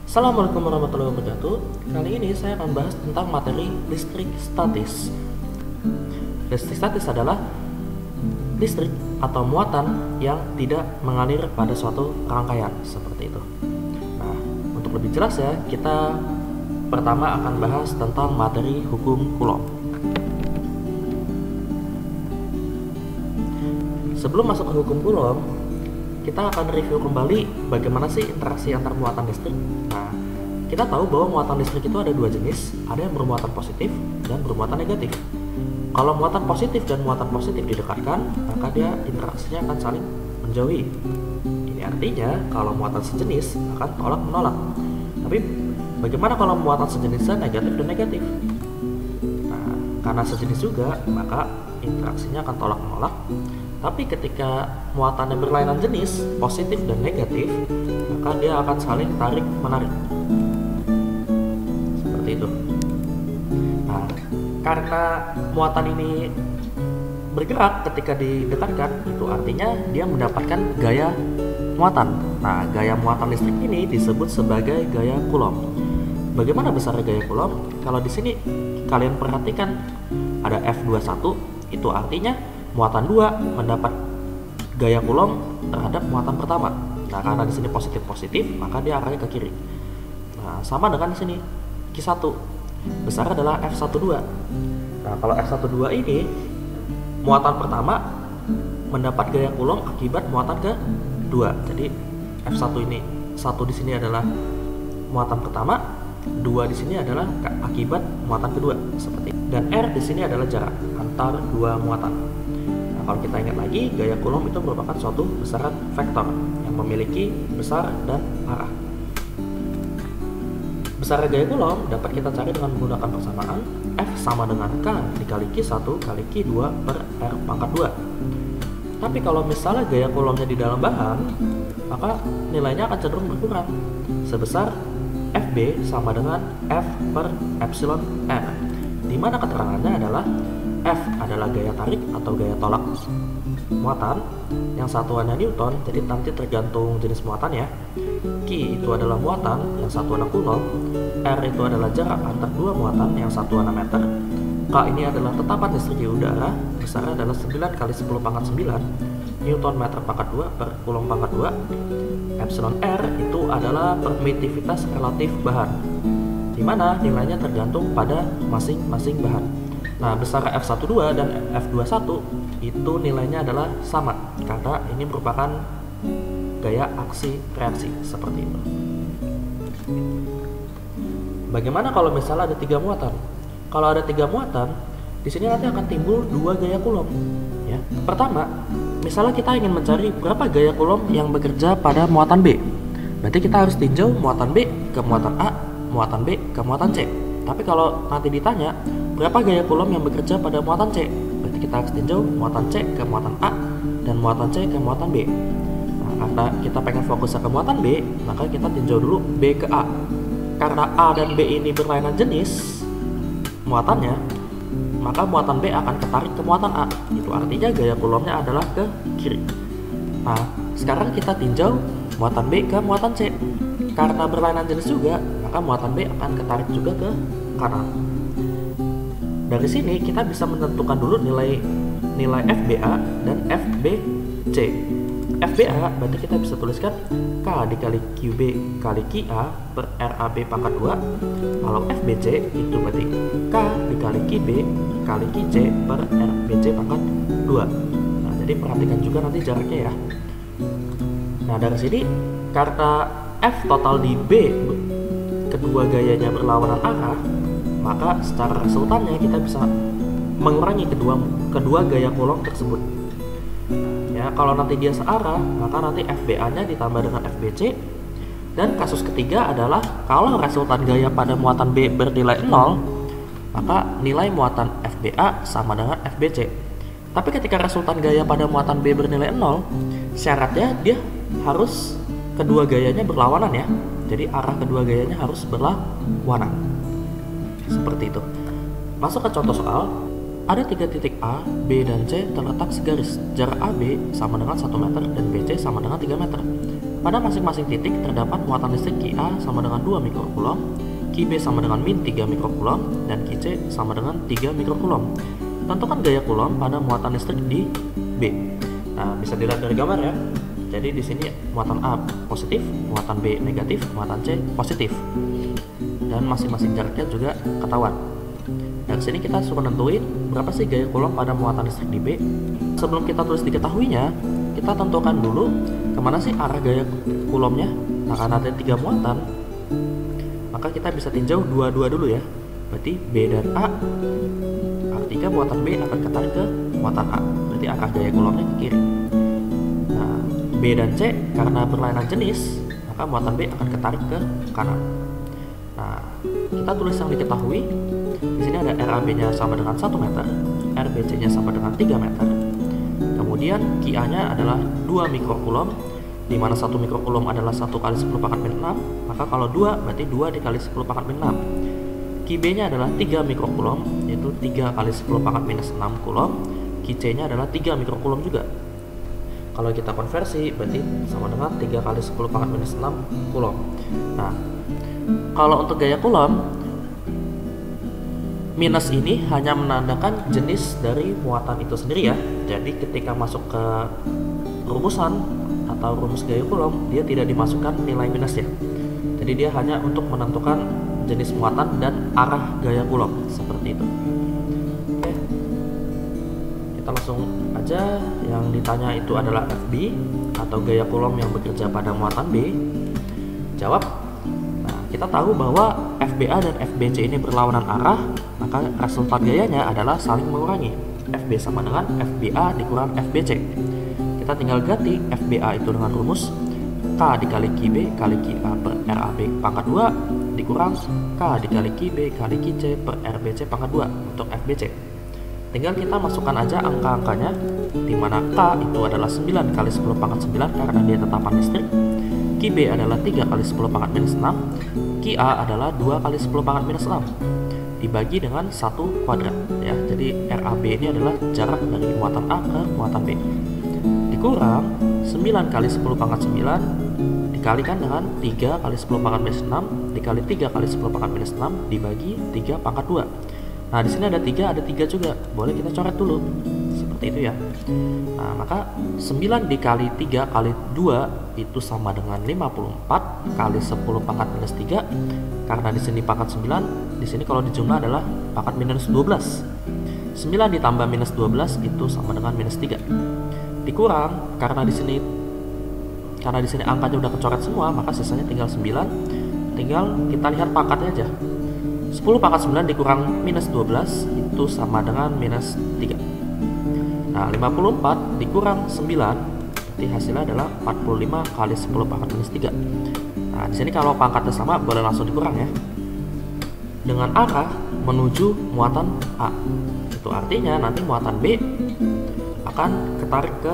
Assalamualaikum warahmatullahi wabarakatuh. Kali ini saya akan bahas tentang materi listrik statis. Listrik statis adalah listrik atau muatan yang tidak mengalir pada suatu rangkaian seperti itu. Nah, untuk lebih jelas ya, kita pertama akan bahas tentang materi hukum Coulomb. Sebelum masuk ke hukum Coulomb, kita akan review kembali bagaimana sih interaksi antar muatan listrik. Nah, kita tahu bahwa muatan listrik itu ada dua jenis, ada yang bermuatan positif dan bermuatan negatif. Kalau muatan positif dan muatan positif didekatkan, maka dia interaksinya akan saling menjauhi. Ini artinya kalau muatan sejenis akan tolak menolak. Tapi bagaimana kalau muatan sejenisnya negatif dan negatif? Nah, karena sejenis juga, maka interaksinya akan tolak menolak. Tapi ketika muatannya berlainan jenis, positif dan negatif, maka dia akan saling tarik menarik. Seperti itu. Nah, karena muatan ini bergerak ketika didekatkan, itu artinya dia mendapatkan gaya muatan. Nah, gaya muatan listrik ini disebut sebagai gaya Coulomb. Bagaimana besar gaya Coulomb? Kalau di sini kalian perhatikan ada F21, itu artinya muatan 2 mendapat gaya Coulomb terhadap muatan pertama. Nah, karena di sini positif-positif, maka dia arahnya ke kiri. Nah, sama dengan di sini Q1. Besar adalah F12. Nah, kalau F12 ini muatan pertama mendapat gaya Coulomb akibat muatan kedua. Jadi F1 ini 1 di sini adalah muatan pertama, 2 di sini adalah akibat muatan kedua seperti. Dan R di sini adalah jarak antar dua muatan. Kalau kita ingat lagi, gaya Coulomb itu merupakan suatu besaran vektor yang memiliki besar dan arah. Besar gaya Coulomb dapat kita cari dengan menggunakan persamaan F sama dengan K dikali Q1 kali Q2 per R pangkat 2. Tapi kalau misalnya gaya Coulombnya di dalam bahan, maka nilainya akan cenderung berkurang sebesar Fb sama dengan F per epsilon R, di mana keterangannya adalah F adalah gaya tarik atau gaya tolak muatan yang satuannya Newton, jadi nanti tergantung jenis muatan ya. Q itu adalah muatan yang satuannya Coulomb, R itu adalah jarak antar dua muatan yang satuannya meter, K ini adalah tetapan listrik di udara, besarnya adalah 9 kali 10 pangkat 9 Newton meter pangkat 2 per Coulomb pangkat 2. Epsilon R itu adalah permitivitas relatif bahan, di mana nilainya tergantung pada masing-masing bahan. Nah, besar F12 dan F21 itu nilainya adalah sama karena ini merupakan gaya aksi reaksi seperti itu. Bagaimana kalau misalnya ada 3 muatan? Kalau ada 3 muatan, di sini nanti akan timbul 2 gaya Coulomb. Ya. Pertama, misalnya kita ingin mencari berapa gaya Coulomb yang bekerja pada muatan B. Berarti kita harus tinjau muatan B ke muatan A, muatan B ke muatan C. Tapi kalau nanti ditanya berapa gaya Coulomb yang bekerja pada muatan C, berarti kita harus tinjau muatan C ke muatan A dan muatan C ke muatan B. Nah, karena kita pengen fokusnya ke muatan B, maka kita tinjau dulu B ke A. Karena A dan B ini berlainan jenis muatannya, maka muatan B akan ketarik ke muatan A. Itu artinya gaya Coulombnya adalah ke kiri. Nah, sekarang kita tinjau muatan B ke muatan C. Karena berlainan jenis juga, maka muatan B akan ketarik juga ke kanan. Dari sini kita bisa menentukan dulu nilai FBA dan FBC. FBA berarti kita bisa tuliskan K dikali QB kali QA per RAB pangkat 2. Kalau FBC itu berarti K dikali QB kali QC per RBC pangkat 2. Nah, jadi perhatikan juga nanti jaraknya ya. Nah, dari sini karena F total di B kedua gayanya berlawanan arah, maka secara resultannya kita bisa mengurangi kedua gaya Coulomb tersebut. Ya, kalau nanti dia searah, maka nanti FBA-nya ditambah dengan FBC. Dan kasus ketiga adalah kalau resultan gaya pada muatan B bernilai 0, maka nilai muatan FBA sama dengan FBC. Tapi ketika resultan gaya pada muatan B bernilai 0, syaratnya dia harus kedua gayanya berlawanan ya. Jadi arah kedua gayanya harus berlawanan. Seperti itu. Masuk ke contoh soal. Ada 3 titik A, B, dan C terletak segaris. Jarak AB sama dengan 1 meter dan BC sama dengan 3 meter. Pada masing-masing titik terdapat muatan listrik QA sama dengan 2 mikrocoulomb, Qb sama dengan min 3 mikrocoulomb, dan Qc sama dengan 3 mikrocoulomb. Tentukan gaya coulomb pada muatan listrik di B. Nah, bisa dilihat dari gambar ya. Jadi di sini muatan A positif, muatan B negatif, muatan C positif. Dan masing-masing jaraknya juga ketahuan. Dari sini kita suruh nentuin berapa sih gaya coulomb pada muatan listrik di B. Sebelum kita tulis diketahuinya, kita tentukan dulu kemana sih arah gaya coulombnya. Nah, karena ada 3 muatan, maka kita bisa tinjau dua-dua dulu ya. Berarti B dan A, artinya muatan B akan ketarik ke muatan A. Berarti arah gaya coulombnya ke kiri. Nah, B dan C karena berlainan jenis, maka muatan B akan ketarik ke kanan. Nah, kita tulis yang diketahui. Di sini ada RAB-nya sama dengan 1 meter, RBC-nya sama dengan 3 meter. Kemudian QA-nya adalah 2 mikrocoulomb, di mana 1 mikrocoulomb adalah 1 kali 10 pangkat min 6, maka kalau 2 berarti 2 dikali 10 pangkat min 6. Qb-nya adalah 3 mikrocoulomb, yaitu 3 kali 10 pangkat minus 6 coulomb. Qc-nya adalah 3 mikrocoulomb juga. Kalau kita konversi berarti sama dengan 3 kali 10 pangkat minus 6 coulomb. Nah, kalau untuk gaya coulomb, minus ini hanya menandakan jenis dari muatan itu sendiri ya. Jadi ketika masuk ke rumusan atau rumus gaya coulomb, dia tidak dimasukkan nilai minusnya. Jadi dia hanya untuk menentukan jenis muatan dan arah gaya coulomb, seperti itu. Oke. Kita langsung aja, yang ditanya itu adalah FB atau gaya coulomb yang bekerja pada muatan B. Jawab. Nah, kita tahu bahwa FBA dan FBC ini berlawanan arah, maka resultan gayanya adalah saling mengurangi. FB sama dengan FBA dikurang FBC. Kita tinggal ganti FBA itu dengan rumus K dikali QB kali QA per RAB pangkat 2 dikurang K dikali QB kali QC per RBC pangkat 2 untuk FBC. Tinggal kita masukkan aja angka-angkanya, di mana K itu adalah 9 kali 10 pangkat 9 karena dia tetapan listrik, QB adalah 3 kali 10 pangkat minus 6, QA adalah 2 kali 10 pangkat minus 6 dibagi dengan 1 kuadrat ya. Jadi RAB ini adalah jarak dari muatan A ke muatan B dikurang 9 kali 10 pangkat 9 dikalikan dengan 3 kali 10 pangkat minus 6 dikali 3 kali 10 pangkat minus 6 dibagi 3 pangkat 2. Nah, di sini ada 3 juga. Boleh kita coret dulu. Seperti itu ya. Nah, maka 9 dikali 3 kali 2 itu sama dengan 54 kali 10 pangkat minus 3. Karena di sini pangkat 9, di sini kalau dijumlah adalah pangkat minus 12. 9 ditambah minus 12 itu sama dengan minus 3. Dikurang karena di sini angkanya udah kecoret semua, maka sisanya tinggal 9. Tinggal kita lihat pangkatnya aja. 10 pangkat 9 dikurang minus 12 itu sama dengan minus 3. Nah, 54 dikurang 9 berarti hasilnya adalah 45 kali 10 pangkat minus 3. Nah, di sini kalau pangkatnya sama boleh langsung dikurang ya. Dengan arah menuju muatan A. Itu artinya nanti muatan B akan ketarik ke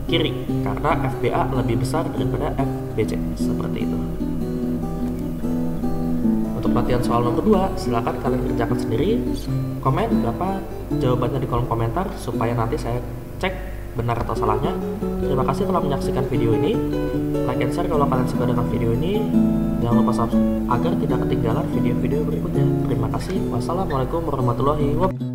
kiri karena FBA lebih besar daripada FBC. Seperti itu. Untuk latihan soal nomor 2, silakan kalian kerjakan sendiri. Komen berapa jawabannya di kolom komentar supaya nanti saya cek benar atau salahnya. Terima kasih telah menyaksikan video ini. Like and share kalau kalian suka dengan video ini. Jangan lupa subscribe agar tidak ketinggalan video-video berikutnya. Terima kasih. Wassalamualaikum warahmatullahi wabarakatuh.